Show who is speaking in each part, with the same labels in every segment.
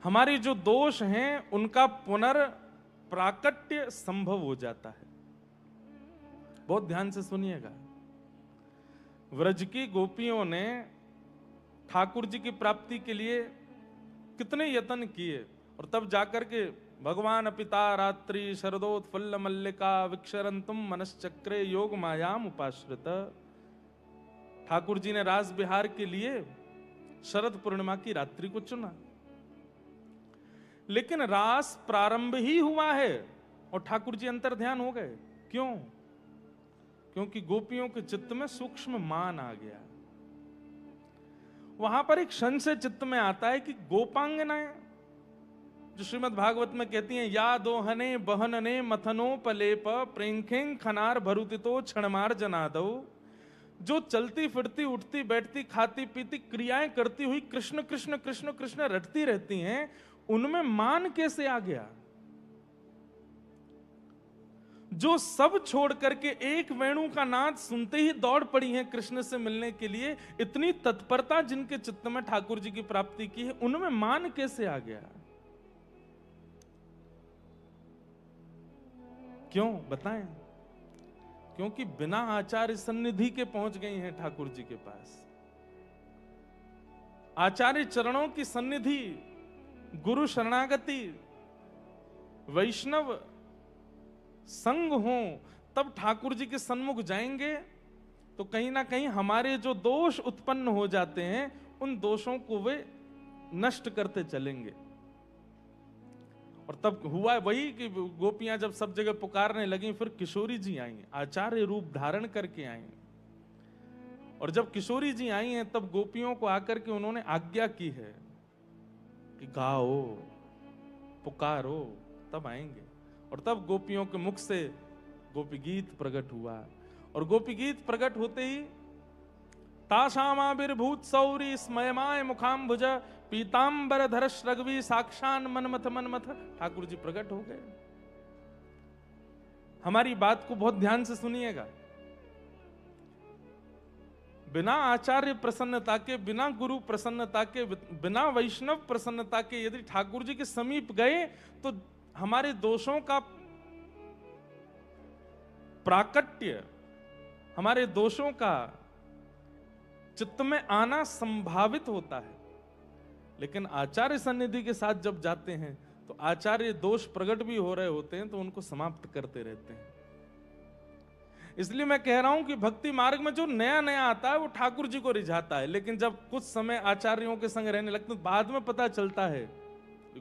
Speaker 1: हमारे जो दोष हैं उनका पुनर्प्राकट्य संभव हो जाता है। बहुत ध्यान से सुनिएगा। व्रज की गोपियों ने ठाकुर जी की प्राप्ति के लिए कितने यत्न किए, और तब जाकर के भगवान पिता रात्रि शरदोत्फुल्ल मल्लिका विक्षरंतुम मनश्चक्रे योग मायाम उपाश्रित। ठाकुर जी ने रास विहार के लिए शरद पूर्णिमा की रात्रि को चुना, लेकिन रास प्रारंभ ही हुआ है और ठाकुर जी अंतर ध्यान हो गए। क्यों? क्योंकि गोपियों के चित्त में सूक्ष्म मान आ गया। वहां पर एक क्षण से चित्त में आता है कि गोपांगनाएं, जो श्रीमद् भागवत में कहती हैं, या दोहने बहनने मथनोपलेप प्रेंखें खनार भरुतितो क्षणमार जनादो, जो चलती फिरती उठती बैठती खाती पीती क्रियाएं करती हुई कृष्ण कृष्ण कृष्ण कृष्ण रटती रहती हैं, उनमें मान कैसे आ गया? जो सब छोड़ करके एक वेणु का नाद सुनते ही दौड़ पड़ी हैं कृष्ण से मिलने के लिए, इतनी तत्परता जिनके चित्त में ठाकुर जी की प्राप्ति की है, उनमें मान कैसे आ गया? क्यों बताएं? क्योंकि बिना आचार्य सन्निधि के पहुंच गई हैं ठाकुर जी के पास। आचार्य चरणों की सन्निधि, गुरु शरणागति, वैष्णव संग हो, तब ठाकुर जी के सन्मुख जाएंगे तो कहीं ना कहीं हमारे जो दोष उत्पन्न हो जाते हैं, उन दोषों को वे नष्ट करते चलेंगे। और तब हुआ वही कि गोपियां जब सब जगह पुकारने लगी, फिर किशोरी जी आई, आचार्य रूप धारण करके आई। और जब किशोरी जी आई हैं, तब गोपियों को आकर के उन्होंने आज्ञा की है कि गाओ पुकारो, तब आएंगे। और तब गोपियों के मुख से गोपी गीत प्रकट हुआ। और गोपी गीत प्रकट होते ही ताशामाविर्भूत सौरी स्मयमाय मुखाम्भुज पीतांबर धरश रघवी साक्षान मनमथ मनमथ, ठाकुर जी प्रकट हो गए। हमारी बात को बहुत ध्यान से सुनिएगा। बिना आचार्य प्रसन्नता के, बिना गुरु प्रसन्नता के, बिना वैष्णव प्रसन्नता के यदि ठाकुर जी के समीप गए तो हमारे दोषों का प्राकट्य, हमारे दोषों का चित्त में आना संभावित होता है। लेकिन आचार्य सन्निधि के साथ जब जाते हैं तो आचार्य दोष प्रकट भी हो रहे होते हैं तो उनको समाप्त करते रहते हैं। इसलिए मैं कह रहा हूं कि भक्ति मार्ग में जो नया नया आता है वो ठाकुर जी को रिझाता है, लेकिन जब कुछ समय आचार्यों के संग रहने लगते हैं, बाद में पता चलता है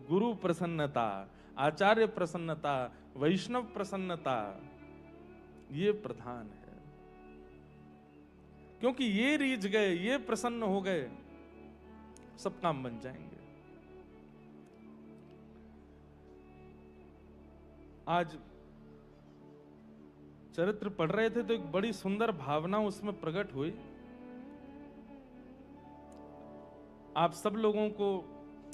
Speaker 1: गुरु प्रसन्नता, आचार्य प्रसन्नता, वैष्णव प्रसन्नता, ये प्रधान है। क्योंकि ये रीझ गए, ये प्रसन्न हो गए, सब काम बन जाएंगे। आज चरित्र पढ़ रहे थे तो एक बड़ी सुंदर भावना उसमें प्रकट हुई। आप सब लोगों को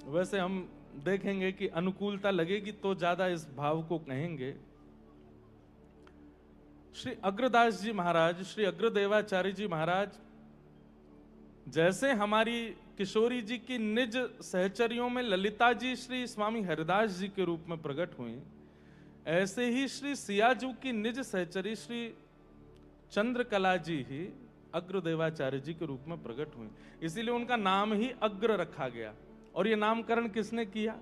Speaker 1: वैसे हम देखेंगे कि अनुकूलता लगेगी तो ज्यादा इस भाव को कहेंगे। श्री अग्रदास जी महाराज, श्री अग्रदेवाचार्य जी महाराज जैसे हमारी किशोरी जी की निज सहचरियों में ललिता जी श्री स्वामी हरिदास जी के रूप में प्रकट हुई, ऐसे ही श्री सियाजू की निज सहचरी श्री चंद्रकला जी ही अग्रदेवाचार्य जी के रूप में प्रकट हुई। इसीलिए उनका नाम ही अग्र रखा गया। और ये नामकरण किसने किया?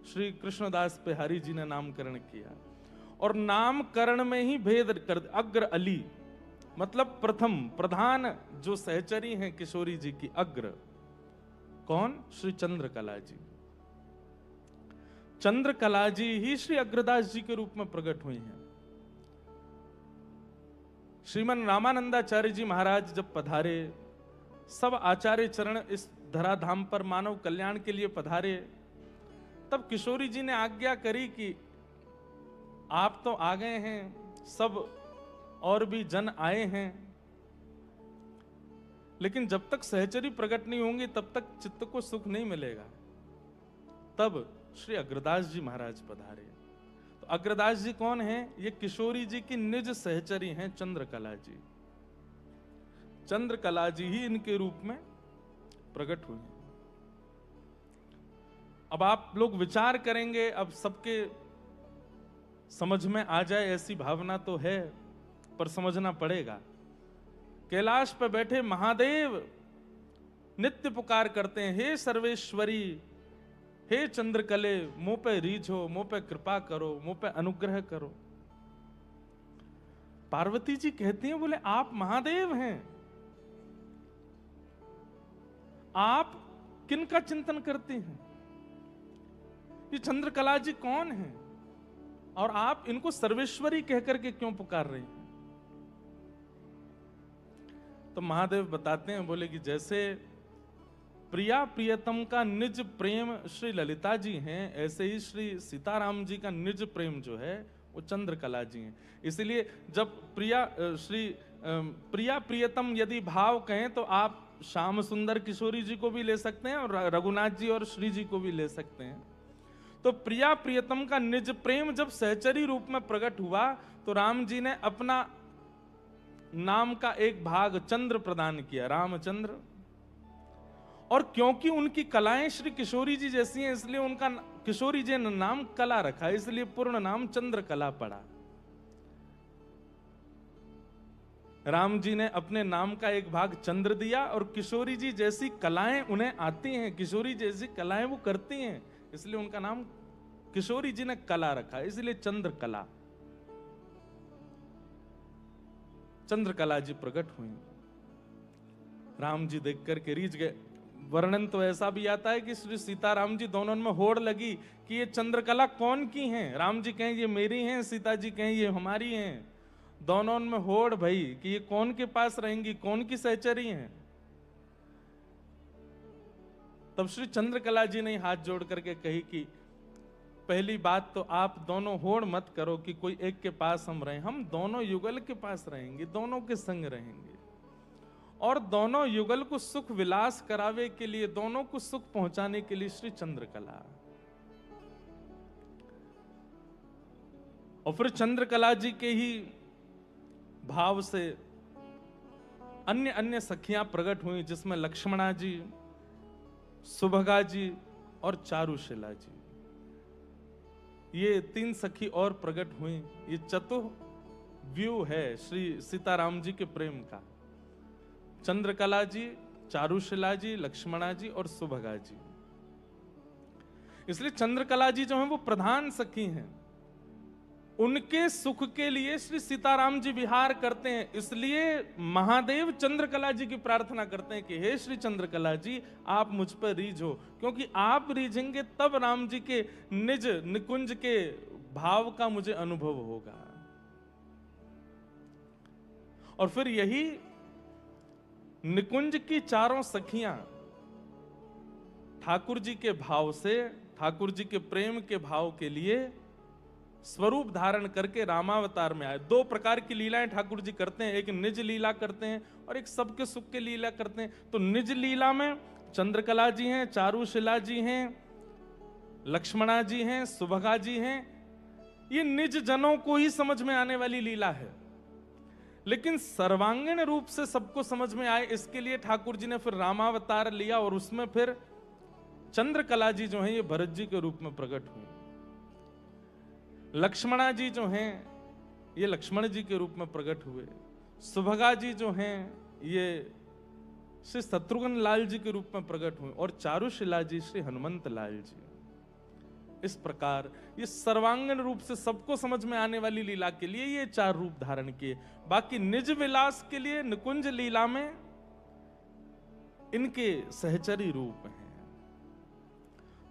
Speaker 1: श्री कृष्णदास बिहारी जी ने नामकरण किया। और नामकरण में ही भेद कर, अग्र अली मतलब प्रथम प्रधान जो सहचरी हैं किशोरी जी की, अग्र कौन? श्री चंद्रकला जी। चंद्रकला जी ही श्री अग्रदास जी के रूप में प्रकट हुई हैं। श्रीमन रामानंदाचार्य जी महाराज जब पधारे, सब आचार्य चरण इस धराधाम पर मानव कल्याण के लिए पधारे, तब किशोरी जी ने आज्ञा करी कि आप तो आ गए हैं, सब और भी जन आए हैं, लेकिन जब तक सहचरी प्रकट नहीं होंगी तब तक चित्त को सुख नहीं मिलेगा। तब श्री अग्रदास जी महाराज पधारे। तो अग्रदास जी कौन हैं? ये किशोरी जी की निज सहचरी हैं चंद्रकला जी। चंद्रकला जी ही इनके रूप में प्रकट हुई। अब आप लोग विचार करेंगे, अब सबके समझ में आ जाए ऐसी भावना तो है, पर समझना पड़ेगा। कैलाश पर बैठे महादेव नित्य पुकार करते हैं, हे सर्वेश्वरी, हे चंद्रकले, मुंह पे रीझो, मुंह पे कृपा करो, मुंह पे अनुग्रह करो। पार्वती जी कहती हैं, बोले आप महादेव हैं, आप किन का चिंतन करती हैं? ये चंद्रकला जी कौन हैं और आप इनको सर्वेश्वरी कहकर के क्यों पुकार रही हैं? तो महादेव बताते हैं, बोले कि जैसे प्रिया प्रियतम का निज प्रेम श्री ललिता जी हैं, ऐसे ही श्री सीताराम जी का निज प्रेम जो है वो चंद्रकला जी हैं। इसलिए जब प्रिया प्रियतम यदि भाव कहें तो आप श्याम सुंदर किशोरी जी को भी ले सकते हैं और रघुनाथ जी और श्री जी को भी ले सकते हैं। तो प्रिया प्रियतम का निज प्रेम जब सहचरी रूप में प्रकट हुआ तो राम जी ने अपना नाम का एक भाग चंद्र प्रदान किया, रामचंद्र। और क्योंकि उनकी कलाएं श्री किशोरी जी जैसी हैं, इसलिए उनका किशोरी जी ने नाम कला रखा, इसलिए पूर्ण नाम चंद्रकला पड़ा। राम जी ने अपने नाम का एक भाग चंद्र दिया और किशोरी जी जैसी कलाएं उन्हें आती हैं, किशोरी जैसी कलाएं वो करती हैं, इसलिए उनका नाम किशोरी जी ने कला रखा, इसलिए चंद्रकला। चंद्रकला जी प्रकट हुई, राम जी देख करके रीझ गए। वर्णन तो ऐसा भी आता है कि श्री सीताराम जी दोनों में होड़ लगी कि ये चंद्रकला कौन की हैं। राम जी कहें ये मेरी हैं, सीता जी कहें ये हमारी हैं। दोनों में होड़ भई कि ये कौन के पास रहेंगी, कौन की सहचरी हैं। तब श्री चंद्रकला जी ने हाथ जोड़ करके कही कि पहली बात तो आप दोनों होड़ मत करो कि कोई एक के पास हम रहें, हम दोनों युगल के पास रहेंगे, दोनों के संग रहेंगे और दोनों युगल को सुख विलास करावे के लिए, दोनों को सुख पहुंचाने के लिए श्री चंद्रकला। और फिर चंद्रकला जी के ही भाव से अन्य अन्य सखियां प्रकट हुई, जिसमें लक्ष्मणा जी, सुभगा जी और चारुशिला जी, ये 3 सखी और प्रकट हुई। ये चतुर्व्यूह है श्री सीताराम जी के प्रेम का, चंद्रकला जी, चारुशिला जी, लक्ष्मणा जी और सुभगा जी। इसलिए चंद्रकला जी जो हैं वो प्रधान सखी हैं, उनके सुख के लिए श्री सीताराम जी विहार करते हैं। इसलिए महादेव चंद्रकला जी की प्रार्थना करते हैं कि हे श्री चंद्रकला जी, आप मुझ पर रीझो, क्योंकि आप रीझेंगे तब राम जी के निज निकुंज के भाव का मुझे अनुभव होगा। और फिर यही निकुंज की चारों सखियां ठाकुर जी के भाव से, ठाकुर जी के प्रेम के भाव के लिए स्वरूप धारण करके रामावतार में आए। 2 प्रकार की लीलाएं ठाकुर जी करते हैं, एक निज लीला करते हैं और एक सबके सुख के लीला करते हैं। तो निज लीला में चंद्रकला जी हैं, चारुशिला जी हैं, लक्ष्मणा जी हैं, सुभगा जी हैं। ये निज जनों को ही समझ में आने वाली लीला है, लेकिन सर्वांगीण रूप से सबको समझ में आए इसके लिए ठाकुर जी ने फिर रामावतार लिया और उसमें फिर चंद्रकला जी जो हैं ये भरत जी के रूप में प्रकट हुई। लक्ष्मणा जी जो हैं ये लक्ष्मण जी के रूप में प्रकट हुए। सुभगा जी जो हैं ये श्री शत्रुघ्न लाल जी के रूप में प्रकट हुए और चारुशिला जी श्री हनुमंत लाल जी। इस प्रकार ये सर्वांगीण रूप से सबको समझ में आने वाली लीला के लिए ये 4 रूप धारण किए। बाकी निज विलास के लिए निकुंज लीला में इनके सहचरी रूप हैं।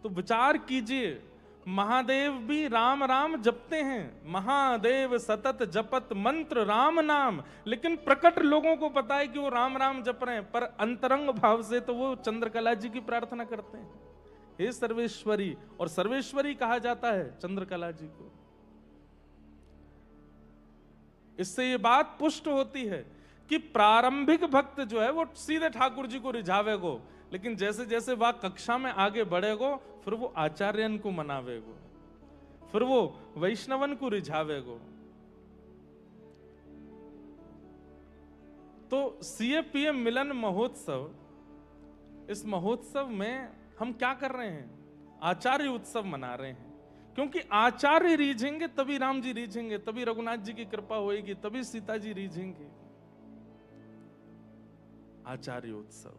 Speaker 1: तो विचार कीजिए, महादेव भी राम राम जपते हैं, महादेव सतत जपत मंत्र राम नाम, लेकिन प्रकट लोगों को पता है कि वो राम राम जप रहे हैं, पर अंतरंग भाव से तो वो चंद्रकला जी की प्रार्थना करते हैं, हे सर्वेश्वरी। और सर्वेश्वरी कहा जाता है चंद्रकला जी को। इससे ये बात पुष्ट होती है कि प्रारंभिक भक्त जो है वो सीधे ठाकुर जी को रिझावेगो, लेकिन जैसे जैसे वह कक्षा में आगे बढ़ेगो फिर वो आचार्यन को मनावेगो, फिर वो वैष्णवन को रिझावेगो। तो CAPM मिलन महोत्सव, इस महोत्सव में हम क्या कर रहे हैं? आचार्य उत्सव मना रहे हैं, क्योंकि आचार्य रीझेंगे तभी राम जी रीझेंगे, तभी रघुनाथ जी की कृपा होएगी, तभी सीता जी रीझेंगे। आचार्य उत्सव।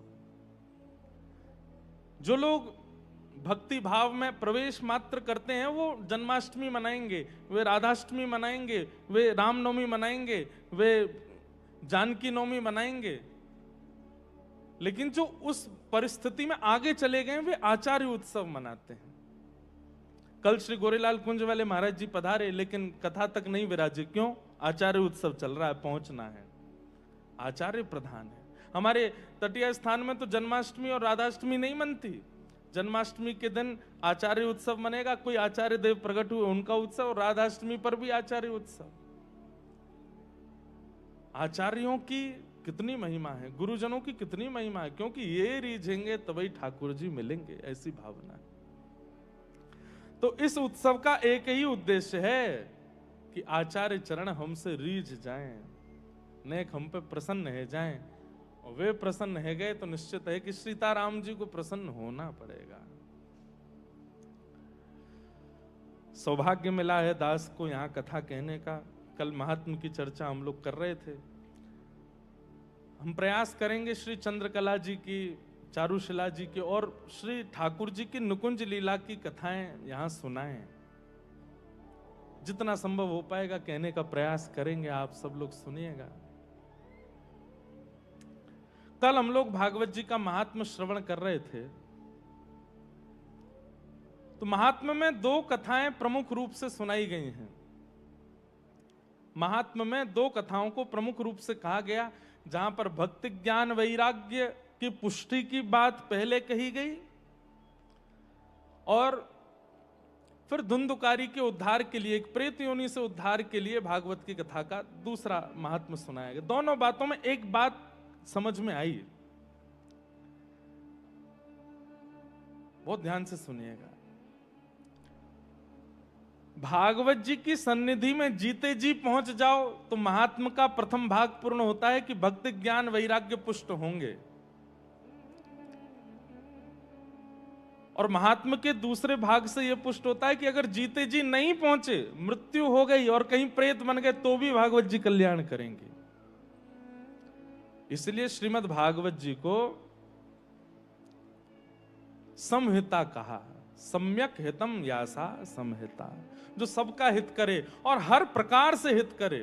Speaker 1: जो लोग भक्ति भाव में प्रवेश मात्र करते हैं वो जन्माष्टमी मनाएंगे, वे राधाष्टमी मनाएंगे, वे रामनवमी मनाएंगे, वे जानकी नवमी मनाएंगे। लेकिन जो उस परिस्थिति में आगे चले गए वे आचार्य उत्सव मनाते हैं। कल श्री गोरेलाल कुंज वाले महाराज जी पधारे, लेकिन कथा तक नहीं विराजे। क्यों? आचार्य उत्सव चल रहा है, पहुंचना है, आचार्य प्रधान है। हमारे तटीय स्थान में तो जन्माष्टमी और राधाष्टमी नहीं मनती। जन्माष्टमी के दिन आचार्य उत्सव मनेगा, कोई आचार्य देव प्रकट हुए उनका उत्सव, और राधाष्टमी पर भी आचार्य उत्सव। आचार्यों की कितनी महिमा है, गुरुजनों की कितनी महिमा है, क्योंकि ये रीझेंगे तभी ठाकुर जी मिलेंगे, ऐसी भावना है। तो इस उत्सव का एक ही उद्देश्य है कि आचार्य चरण हमसे रीझ जाएं, नेक हम पे प्रसन्न है जाएं, और वे प्रसन्न है गए तो निश्चित है कि सीताराम जी को प्रसन्न होना पड़ेगा। सौभाग्य मिला है दास को यहां कथा कहने का। कल महात्मा की चर्चा हम लोग कर रहे थे। हम प्रयास करेंगे श्री चंद्रकला जी की, चारुशिला जी की और श्री ठाकुर जी की नुकुंज लीला की कथाएं यहां सुनाएं। जितना संभव हो पाएगा कहने का प्रयास करेंगे, आप सब लोग सुनिएगा। कल हम लोग भागवत जी का महात्म्य श्रवण कर रहे थे, तो महात्म्य में दो कथाएं प्रमुख रूप से सुनाई गई हैं। महात्म्य में दो कथाओं को प्रमुख रूप से कहा गया, जहां पर भक्ति ज्ञान वैराग्य की पुष्टि की बात पहले कही गई, और फिर धुंधुकारी के उद्धार के लिए, एक प्रेत योनि से उद्धार के लिए भागवत की कथा का दूसरा महात्म्य सुनाया गया। दोनों बातों में एक बात समझ में आई, बहुत ध्यान से सुनिएगा। भागवत जी की सन्निधि में जीते जी पहुंच जाओ तो महात्म का प्रथम भाग पूर्ण होता है कि भक्ति ज्ञान वैराग्य पुष्ट होंगे, और महात्म के दूसरे भाग से यह पुष्ट होता है कि अगर जीते जी नहीं पहुंचे, मृत्यु हो गई और कहीं प्रेत बन गए, तो भी भागवत जी कल्याण करेंगे। इसलिए श्रीमद् भागवत जी को समहिता कहा, सम्यक हितम यासा समहिता, जो सबका हित करे और हर प्रकार से हित करे।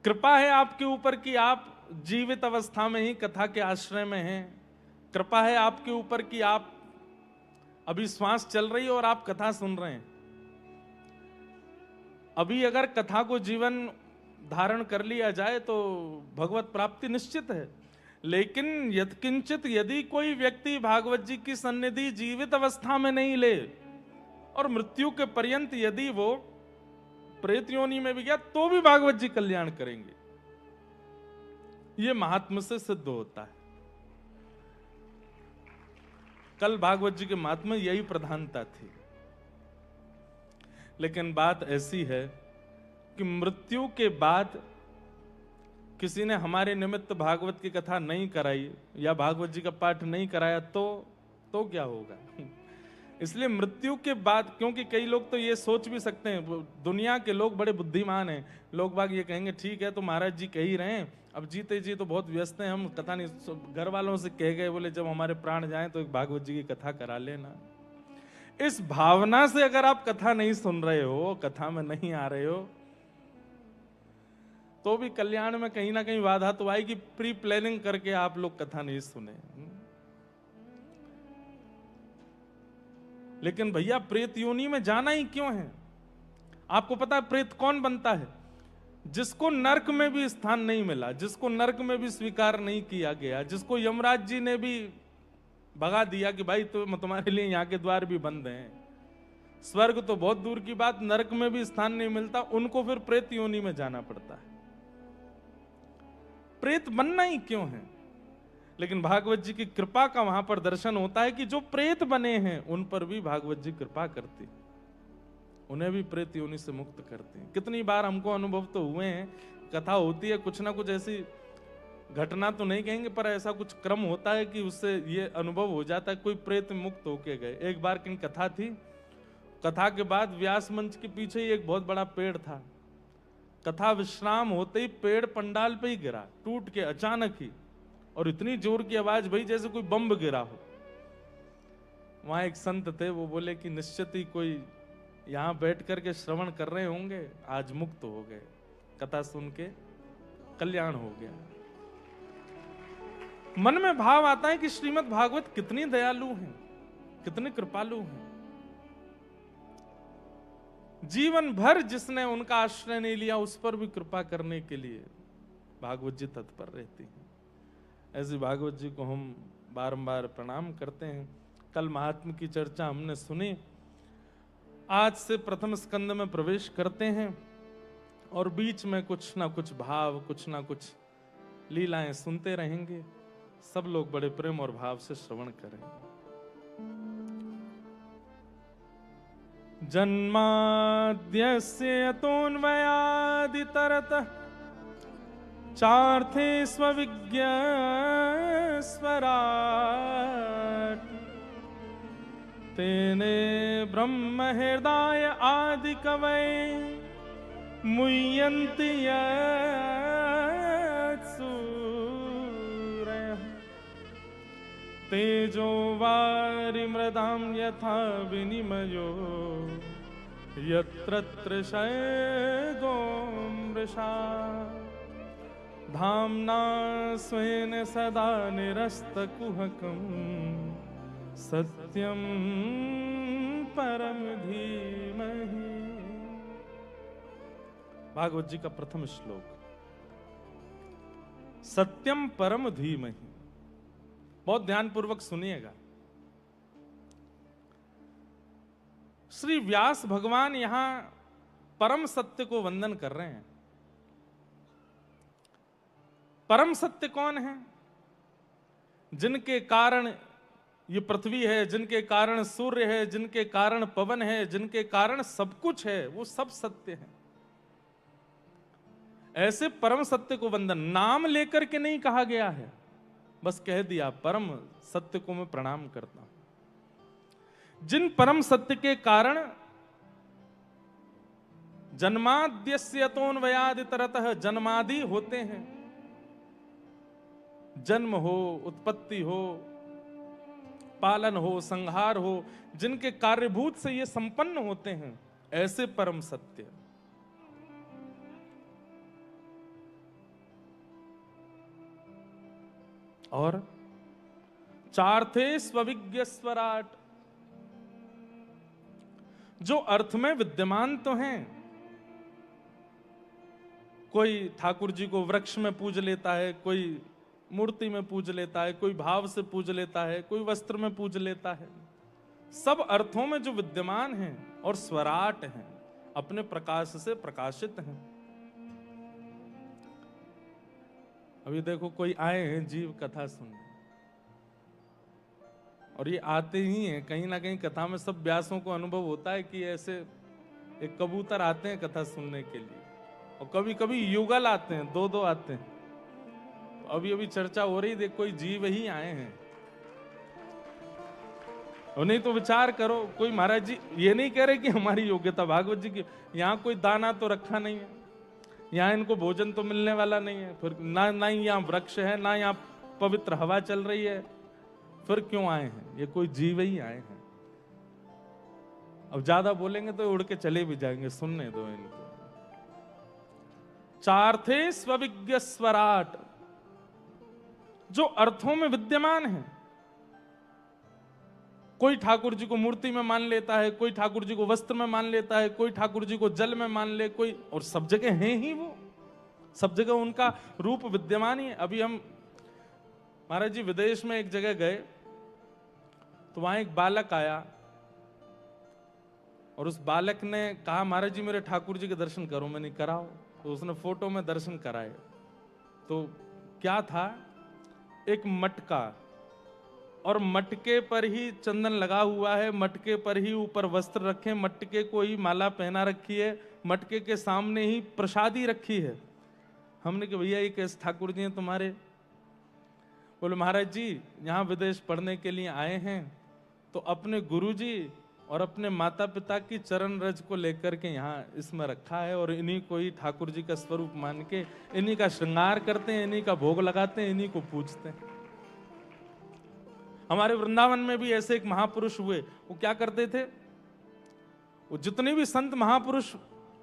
Speaker 1: कृपा है आपके ऊपर कि आप जीवित अवस्था में ही कथा के आश्रय में हैं। कृपा है आपके ऊपर कि आप अभी श्वास चल रही है और आप कथा सुन रहे हैं। अभी अगर कथा को जीवन धारण कर लिया जाए तो भगवत प्राप्ति निश्चित है। लेकिन यत्किंचित यदि कोई व्यक्ति भागवत जी की सन्निधि जीवित अवस्था में नहीं ले और मृत्यु के पर्यंत यदि वो प्रेत योनि में भी गया, तो भी भागवत जी कल्याण करेंगे। ये महात्मा से सिद्ध होता है। कल भागवत जी के महात्मा यही प्रधानता थी। लेकिन बात ऐसी है कि मृत्यु के बाद किसी ने हमारे निमित्त भागवत की कथा नहीं कराई या भागवत जी का पाठ नहीं कराया तो क्या होगा? इसलिए मृत्यु के बाद, क्योंकि कई लोग तो ये सोच भी सकते हैं, दुनिया के लोग बड़े बुद्धिमान हैं, लोग बाग ये कहेंगे ठीक है तो महाराज जी कह ही रहे हैं, अब जीते जी तो बहुत व्यस्त हैं, हम कथा नहीं, घर वालों से कह गए, बोले जब हमारे प्राण जाएं तो एक भागवत जी की कथा करा लेना। इस भावना से अगर आप कथा नहीं सुन रहे हो, कथा में नहीं आ रहे हो, तो भी कल्याण में कहीं ना कहीं बाधा तो आएगी। प्री प्लानिंग करके आप लोग कथा नहीं सुने। लेकिन भैया प्रेत योनि में जाना ही क्यों है? आपको पता है प्रेत कौन बनता है? जिसको नरक में भी स्थान नहीं मिला, जिसको नरक में भी स्वीकार नहीं किया गया, जिसको यमराज जी ने भी भगा दिया कि भाई तुम्हारे लिए यहाँ के द्वार भी बंद हैं, स्वर्ग तो बहुत दूर की बात, नरक में भी स्थान नहीं मिलता, उनको फिर प्रेत योनि में जाना पड़ता है। प्रेत बनना ही क्यों है? लेकिन भागवत जी की कृपा का वहां पर दर्शन होता है कि जो प्रेत बने हैं उन पर भी भागवत जी कृपा करती, उन्हें भी प्रेत योनि से मुक्त करते हैं। कितनी बार हमको अनुभव तो हुए हैं, कथा होती है, कुछ ना कुछ ऐसी घटना तो नहीं कहेंगे, पर ऐसा कुछ क्रम होता है कि उससे ये अनुभव हो जाता है कोई प्रेत मुक्त होके गए। एक बार की कथा थी, कथा के बाद व्यास मंच के पीछे ही एक बहुत बड़ा पेड़ था। कथा विश्राम होते ही पेड़ पंडाल पे ही गिरा, टूट के अचानक ही, और इतनी जोर की आवाज भई जैसे कोई बम गिरा हो। वहां एक संत थे, वो बोले कि निश्चित ही कोई यहां बैठ करके श्रवण कर रहे होंगे, आज मुक्त हो गए, कथा सुन के कल्याण हो गया। मन में भाव आता है कि श्रीमद् भागवत कितनी दयालु हैं, कितने कृपालु हैं। जीवन भर जिसने उनका आश्रय नहीं लिया उस पर भी कृपा करने के लिए भागवत जी तत्पर रहती हैं। ऐसे भागवत जी को हम बारंबार प्रणाम करते हैं। कल महात्म की चर्चा हमने सुनी, आज से प्रथम स्कंद में प्रवेश करते हैं और बीच में कुछ ना कुछ भाव, कुछ ना कुछ लीलाएं सुनते रहेंगे। सब लोग बड़े प्रेम और भाव से श्रवण करेंगे। जन्माद्यस्य यतोऽन्वयादितरतः चार्थे स्वविज्ञस्वराट् तेने ब्रह्म हृदय आदि कवये मुह्यन्ति यत्सूरयः तेजो वारिमृदां यथा विनिमयो यत्र तृषैर्गो मृषा धाम्ना स्वेन सदा निरस्तकुहकं सत्यं परम धीमहि। भागवत जी का प्रथम श्लोक, सत्यम परम धीमहि। बहुत ध्यानपूर्वक सुनिएगा। श्री व्यास भगवान यहां परम सत्य को वंदन कर रहे हैं। परम सत्य कौन है? जिनके कारण ये पृथ्वी है, जिनके कारण सूर्य है, जिनके कारण पवन है, जिनके कारण सब कुछ है, वो सब सत्य है। ऐसे परम सत्य को वंदन नाम लेकर के नहीं कहा गया है, बस कह दिया परम सत्य को मैं प्रणाम करता हूं। जिन परम सत्य के कारण जन्माद्यस्यतोऽन्वयादितरतः जन्मादि होते हैं, जन्म हो, उत्पत्ति हो, पालन हो, संहार हो, जिनके कार्यभूत से ये संपन्न होते हैं, ऐसे परम सत्य। और चार्थे स्वविज्ञ स्वराट, जो अर्थ में विद्यमान तो हैं। कोई ठाकुर जी को वृक्ष में पूज लेता है, कोई मूर्ति में पूज लेता है, कोई भाव से पूज लेता है, कोई वस्त्र में पूज लेता है। सब अर्थों में जो विद्यमान हैं और स्वराट हैं, अपने प्रकाश से प्रकाशित हैं। अभी देखो कोई आए हैं जीव कथा सुनने, और ये आते ही हैं, कहीं ना कहीं कथा में सब व्यासों को अनुभव होता है कि ऐसे एक कबूतर आते हैं कथा सुनने के लिए, और कभी कभी युगल आते हैं, दो दो आते हैं। अभी अभी चर्चा हो रही, देख कोई जीव ही आए हैं। और नहीं तो विचार करो, कोई महाराज जी ये नहीं कह रहे कि हमारी योग्यता भागवत जी की, यहाँ कोई दाना तो रखा नहीं है, यहाँ इनको भोजन तो मिलने वाला नहीं है, फिर ना ही यहाँ वृक्ष है, ना यहाँ पवित्र हवा चल रही है, फिर क्यों आए हैं? ये कोई जीव ही आए हैं। अब ज्यादा बोलेंगे तो उड़ के चले भी जाएंगे, सुनने दो इनको। चार्थे स्वविज्ञ स्वराट, जो अर्थों में विद्यमान है। कोई ठाकुर जी को मूर्ति में मान लेता है, कोई ठाकुर जी को वस्त्र में मान लेता है, कोई ठाकुर जी को जल में मान ले, कोई, और सब जगह हैं ही वो, सब जगह उनका रूप विद्यमान ही है। अभी हम महाराज जी विदेश में एक जगह गए, तो वहां एक बालक आया और उस बालक ने कहा महाराज जी मेरे ठाकुर जी के दर्शन करो। मैंने कराओ, तो उसने फोटो में दर्शन कराए। तो क्या था, एक मटका, और मटके पर ही चंदन लगा हुआ है, मटके पर ही ऊपर वस्त्र रखे, मटके को ही माला पहना रखी है, मटके के सामने ही प्रसादी रखी है। हमने कहा भैया ये कैसे ठाकुर जी हैं तुम्हारे? बोले महाराज जी यहाँ विदेश पढ़ने के लिए आए हैं तो अपने गुरुजी और अपने माता पिता की चरण रज को लेकर के यहाँ इसमें रखा है और इन्हीं को ही ठाकुर जी का स्वरूप मान के इन्हीं का श्रृंगार करते हैं, इन्हीं का भोग लगाते हैं, इन्हीं को पूजते हैं। हमारे वृंदावन में भी ऐसे एक महापुरुष हुए। वो क्या करते थे, वो जितने भी संत महापुरुष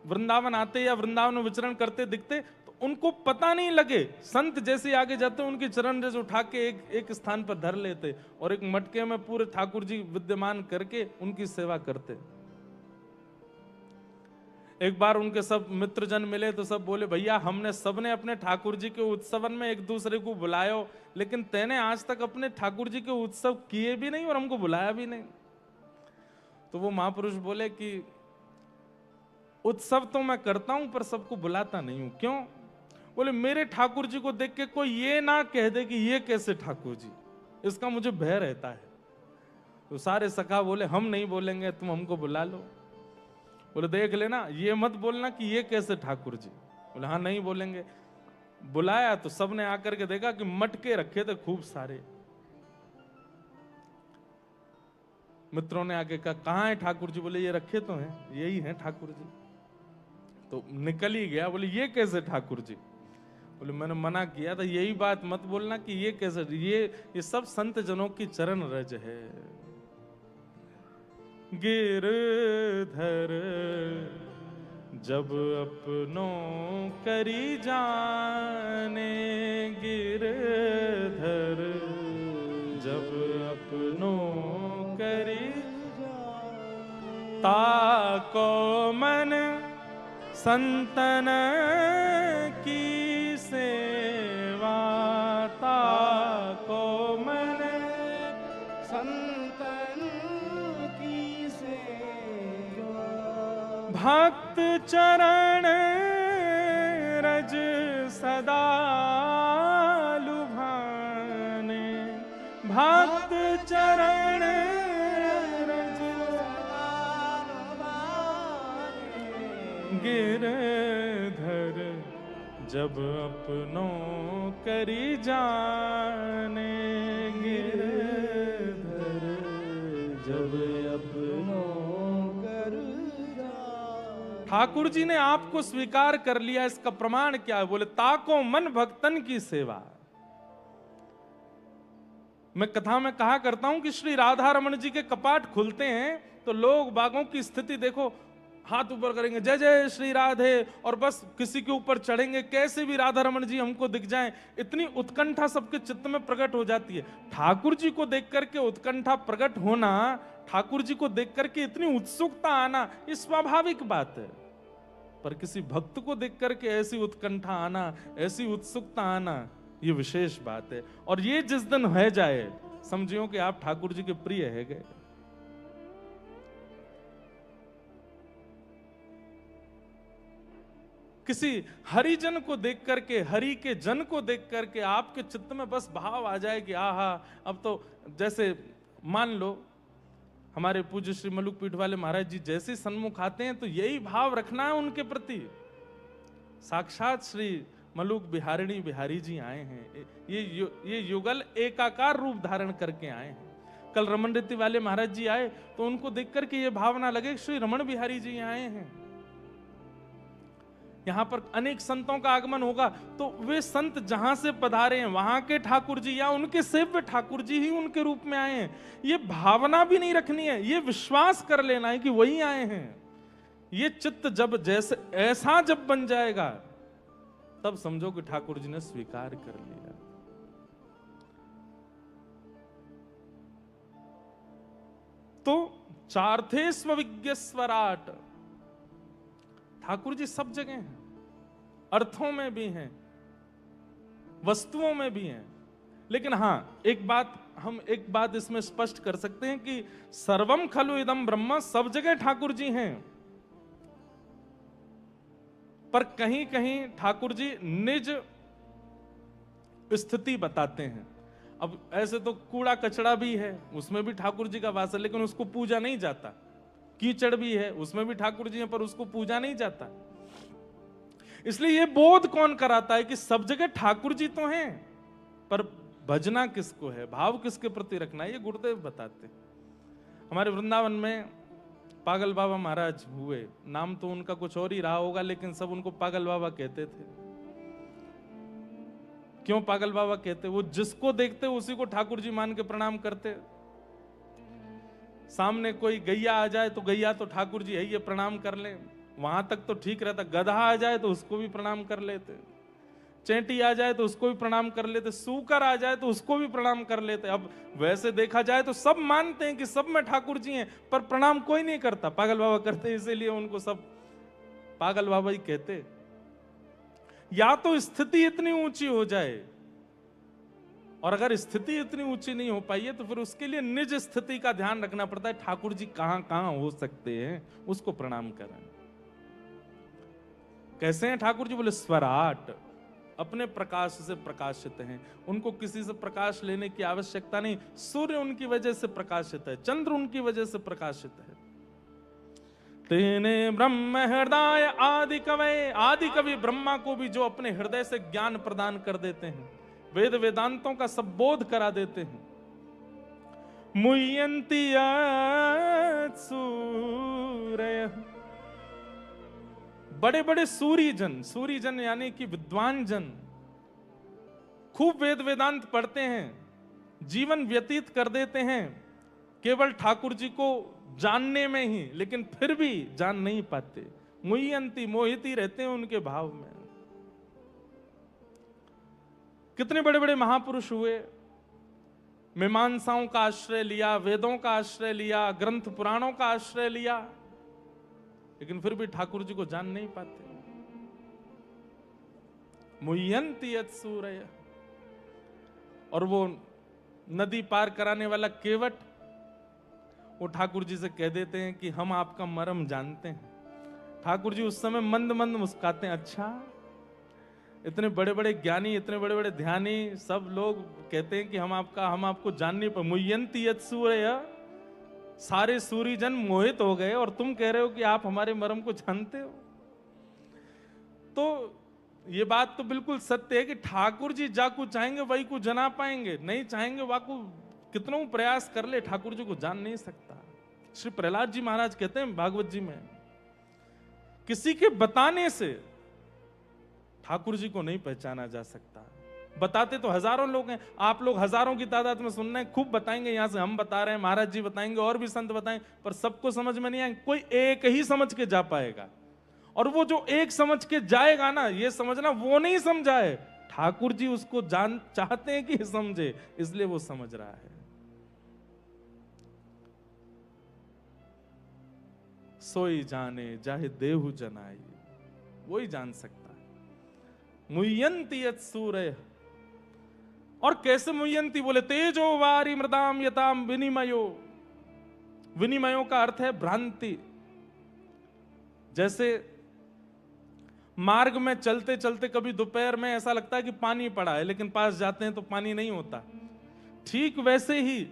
Speaker 1: वृंदावन आते या वृंदावन में विचरण करते दिखते तो उनको पता नहीं लगे, संत जैसे आगे जाते उनकी चरण रज उठा के एक स्थान पर धर लेते और एक मटके में पूरे ठाकुर जी विद्यमान करके उनकी सेवा करते। एक बार उनके सब मित्रजन मिले तो सब बोले भैया हमने सबने अपने ठाकुर जी के उत्सवन में एक दूसरे को बुलायो, लेकिन तैने आज तक अपने ठाकुर जी के उत्सव किए भी नहीं और हमको बुलाया भी नहीं। तो वो महापुरुष बोले कि उत्सव तो मैं करता हूं पर सबको बुलाता नहीं हूं। क्यों? बोले मेरे ठाकुर जी को देख के कोई ये ना कह दे कि ये कैसे ठाकुर जी, इसका मुझे भय रहता है। तो सारे सखा बोले हम नहीं बोलेंगे, तुम हमको बुला लो। बोले देख लेना, ये मत बोलना कि ये कैसे ठाकुर जी। बोले हाँ नहीं बोलेंगे। बुलाया तो सबने आकर के देखा कि मटके रखे थे खूब सारे। मित्रों ने आके कहा कहाँ है ठाकुर जी? बोले ये रखे तो हैं, यही हैं ठाकुर जी। तो निकल ही गया। बोले ये कैसे ठाकुर जी? बोले मैंने मना किया था, यही बात मत बोलना कि ये कैसे। ये सब संत जनों की चरण रज है। गिरधर जब अपनों करी जाने, गिरधर जब अपनों करी ताको मन संतन की सेवा, ताको मन संतन की सेवा, भक्त चरण रज सदा लुभाने, भक्त चरण रज सदा लुभाने, गिरधर जब अपनों करी जाने, गिरधर जब अपनों कर जाने। ठाकुर जी ने आपको स्वीकार कर लिया, इसका प्रमाण क्या है? बोले ताको मन भक्तन की सेवा। मैं कथा में कहा करता हूं कि श्री राधा रमन जी के कपाट खुलते हैं तो लोग बागों की स्थिति देखो, हाथ ऊपर करेंगे जय जय श्री राधे और बस किसी के ऊपर चढ़ेंगे, कैसे भी राधा रमन जी हमको दिख जाएं। इतनी उत्कंठा सबके चित्त में प्रकट हो जाती है। ठाकुर जी को देख करके उत्कंठा प्रकट होना, ठाकुर जी को देख करके इतनी उत्सुकता आना, ये स्वाभाविक बात है। पर किसी भक्त को देख करके ऐसी उत्कंठा आना, ऐसी उत्सुकता आना, ये विशेष बात है। और ये जिस दिन हो जाए समझियो कि आप ठाकुर जी के प्रिय है गए। किसी हरिजन को देख करके, हरि के जन को देख करके आपके चित्त में बस भाव आ जाए कि आहा, अब तो जैसे मान लो हमारे पूज्य श्री मलुक पीठ वाले महाराज जी जैसे सन्मुख आते हैं तो यही भाव रखना है उनके प्रति। साक्षात श्री मलुक बिहारिणी बिहारी जी आए हैं, ये युगल एकाकार रूप धारण करके आए हैं। कल रमन रीति वाले महाराज जी आए तो उनको देख करके ये भावना लगे श्री रमन बिहारी जी आए हैं। यहां पर अनेक संतों का आगमन होगा तो वे संत जहां से पधारे हैं वहां के ठाकुर जी या उनके सेव्य ठाकुर जी ही उनके रूप में आए हैं। ये भावना भी नहीं रखनी है, ये विश्वास कर लेना है कि वही आए हैं। ये चित्त जब जैसे ऐसा जब बन जाएगा तब समझो कि ठाकुर जी ने स्वीकार कर लिया। तो चार्थे स्वविज्ञ स्वराट, ठाकुर जी सब जगह हैं, अर्थों में भी हैं, वस्तुओं में भी हैं। लेकिन हां हम एक बात इसमें स्पष्ट कर सकते हैं कि सर्वम खलु इदम ब्रह्म, सब जगह ठाकुर जी हैं। पर कहीं कहीं ठाकुर जी निज स्थिति बताते हैं। अब ऐसे तो कूड़ा कचड़ा भी है, उसमें भी ठाकुर जी का वास है, लेकिन उसको पूजा नहीं जाता। कीचड़ भी है, उसमें भी ठाकुर जी हैं, पर उसको पूजा नहीं जाता। इसलिए ये बोध कौन कराता है कि सब जगह ठाकुर जी तो हैं, पर भजना किसको है, भाव किसके प्रति रखना है, ये गुरुदेव बताते हैं। हमारे वृंदावन में पागल बाबा महाराज हुए, नाम तो उनका कुछ और ही रहा होगा, लेकिन सब उनको पागल बाबा कहते थे। क्यों पागल बाबा कहते? वो जिसको देखते उसी को ठाकुर जी मान के प्रणाम करते। सामने कोई गैया आ जाए तो गैया तो ठाकुर जी है, ये प्रणाम कर ले, वहां तक तो ठीक रहता। गधा आ जाए तो उसको भी प्रणाम कर लेते, चेंटी आ जाए तो उसको भी प्रणाम कर लेते, सूकर आ जाए तो उसको भी प्रणाम कर लेते। अब वैसे देखा जाए तो सब मानते हैं कि सब में ठाकुर जी हैं, पर प्रणाम कोई नहीं करता, पागल बाबा करते, इसीलिए उनको सब पागल बाबा ही कहते। या तो स्थिति इतनी ऊंची हो जाए, और अगर स्थिति इतनी ऊंची नहीं हो पाई है तो फिर उसके लिए निज स्थिति का ध्यान रखना पड़ता है। ठाकुर जी कहां कहां हो सकते हैं, उसको प्रणाम करें। कैसे हैं ठाकुर जी? बोले स्वराट, अपने प्रकाश से प्रकाशित हैं, उनको किसी से प्रकाश लेने की आवश्यकता नहीं। सूर्य उनकी वजह से प्रकाशित है, चंद्र उनकी वजह से प्रकाशित है। तेने ब्रह्म हृदय आदि कवि, आदि कवि ब्रह्मा को भी जो अपने हृदय से ज्ञान प्रदान कर देते हैं, वेद वेदांतों का सब बोध करा देते हैं। मुह्यन्ति सूर्य, बड़े बड़े सूरीजन, सूरीजन यानी कि विद्वान जन, खूब वेद वेदांत पढ़ते हैं, जीवन व्यतीत कर देते हैं केवल ठाकुर जी को जानने में ही, लेकिन फिर भी जान नहीं पाते। मुह्यन्ति, मोहित ही रहते हैं उनके भाव में। कितने बड़े बड़े महापुरुष हुए, मीमांसाओं का आश्रय लिया, वेदों का आश्रय लिया, ग्रंथ पुराणों का आश्रय लिया, लेकिन फिर भी ठाकुर जी को जान नहीं पाते। मुह्यन्ति यत् सूरय, और वो नदी पार कराने वाला केवट, वो ठाकुर जी से कह देते हैं कि हम आपका मर्म जानते हैं। ठाकुर जी उस समय मंद मंद मुस्काते हैं। अच्छा, इतने बड़े बड़े ज्ञानी, इतने बड़े बड़े ध्यानी, सब लोग कहते हैं कि हम आपको जान नहीं पाए। मुह्यन्ति यत् सूरय, सारे सूरीजन मोहित हो गए, और तुम कह रहे हो कि आप हमारे मर्म को जानते हो। तो ये बात तो बिल्कुल सत्य है कि ठाकुर जी जाकू चाहेंगे वही को जना पाएंगे, नहीं चाहेंगे वाकू कितनों प्रयास कर ले ठाकुर जी को जान नहीं सकता। श्री प्रहलाद जी महाराज कहते हैं भागवत जी में, किसी के बताने से ठाकुर जी को नहीं पहचाना जा सकता। बताते तो हजारों लोग हैं, आप लोग हजारों की तादाद में सुन रहे हैं, खूब बताएंगे, यहां से हम बता रहे हैं, महाराज जी बताएंगे, और भी संत बताएंगे, पर सबको समझ में नहीं आएंगे। कोई एक ही समझ के जा पाएगा, और वो जो एक समझ के जाएगा ना, ये समझना वो नहीं समझा है, ठाकुर जी उसको जान चाहते हैं कि समझे, इसलिए वो समझ रहा है। सोई जाने जाहे देहु जनाई, वही जान सकता है। मुह्यन्ति यत् सूरय, और कैसे मुह्यन्ति? बोले तेजो वारी मृदाम यताम विनिमयो। विनिमयो का अर्थ है भ्रांति। जैसे मार्ग में चलते चलते कभी दोपहर में ऐसा लगता है कि पानी पड़ा है, लेकिन पास जाते हैं तो पानी नहीं होता, ठीक वैसे ही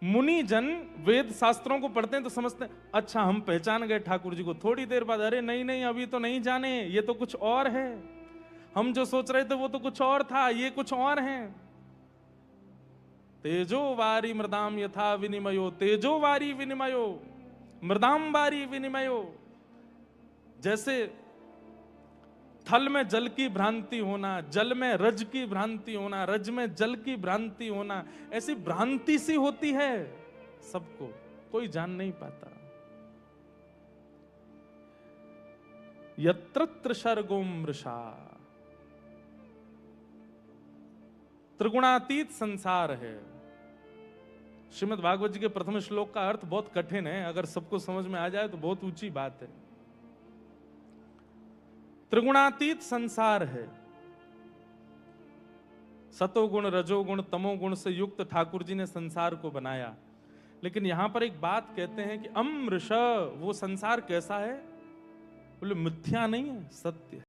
Speaker 1: मुनि जन वेद शास्त्रों को पढ़ते हैं तो समझते हैं अच्छा हम पहचान गए ठाकुर जी को। थोड़ी देर बाद अरे नहीं नहीं, अभी तो नहीं जाने, ये तो कुछ और है, हम जो सोच रहे थे वो तो कुछ और था, ये कुछ और है। तेजो वारी मृदाम यथा विनिमयो, तेजो वारी विनिमयो, मृदाम वारी विनिमयो। जैसे थल में जल की भ्रांति होना, जल में रज की भ्रांति होना, रज में जल की भ्रांति होना, ऐसी भ्रांति सी होती है सबको, कोई जान नहीं पाता। यत्र सर्गो मृषा, त्रिगुणातीत संसार है। श्रीमद् भागवत जी के प्रथम श्लोक का अर्थ बहुत कठिन है, अगर सबको समझ में आ जाए तो बहुत ऊंची बात है। त्रिगुणातीत संसार है, सतोगुण रजोगुण तमोगुण से युक्त ठाकुर जी ने संसार को बनाया। लेकिन यहां पर एक बात कहते हैं कि अमृष, वो संसार कैसा है? बोले मिथ्या नहीं है, सत्य है।